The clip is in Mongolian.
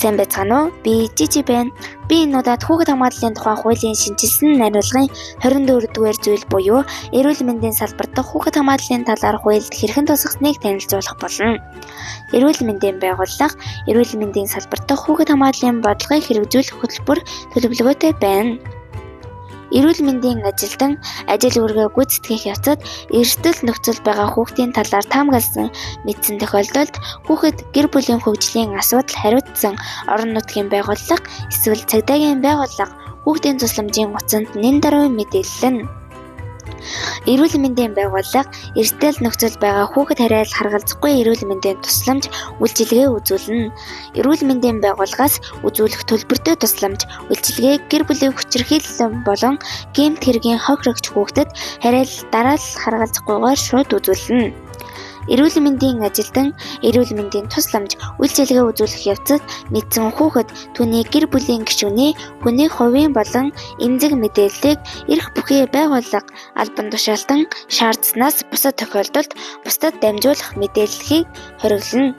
Сайн байцгаана уу? Би Жижи байна. Би энэ удаад хүүхэд хамгааллын тухай хуулийн шинжилсэн нариулгын 24-р зүйл буюу эрүүл мэндийн салбар дахь хүүхэд хамгааллын талаар хуульд хэрхэн тусгасныг танилцуулах болно. Эрүүл мэндийн байгууллага эрүүл мэндийн салбар дахь хүүхэд хамгааллын бодлогыг хэрэгжүүлэх хөтөлбөр төлөвлөгөөтэй байна. Эрүүл мэндийн ажилтан ажил үүргээ гүйцэтгэх явцад эрсдэл нөхцөл байгаа хүүхдийн талаар таамагласан мэдсэн тохиолдолд хүүхэд гэр бүлийн хөгжлийн асуудал хариуцсан орон нутгийн байгууллага эсвэл цагдаагийн байгууллага хүүхдийн тусламжийн утсанд нэн даруй мэдээлэл нь эрүүл мэндийн байгууллага эрсдэл нөхцөл байгаа хүүхэд харьяал харгалзахгүй эрүүл мэндийн тусламж үйлчилгээ үзүүлнэ. Эрүүл мэндийн байгууллагаас үзүүлэх төлбөртэй тусламж үйлчилгээг гэр бүлийн хүчирхийлэл болон гэмт хэргийн хохирогч хүүхдэд харьяал дараалал харгалзахгүйгээр шууд үзүүлнэ. Эрүүл мэндийн ажилтан эрүүл мэндийн тусламж үйлчилгээ үзүүлэх явцад мэдсэн хүүхэд түүний гэр бүлийн гишүүний хүний хувийн болон эмзэг мэдээллийг эрх бүхий байгууллага албан тушаалтан шаардсанаас бусад тохиолдолд бусдад дамжуулах мэдээллийг хориглоно.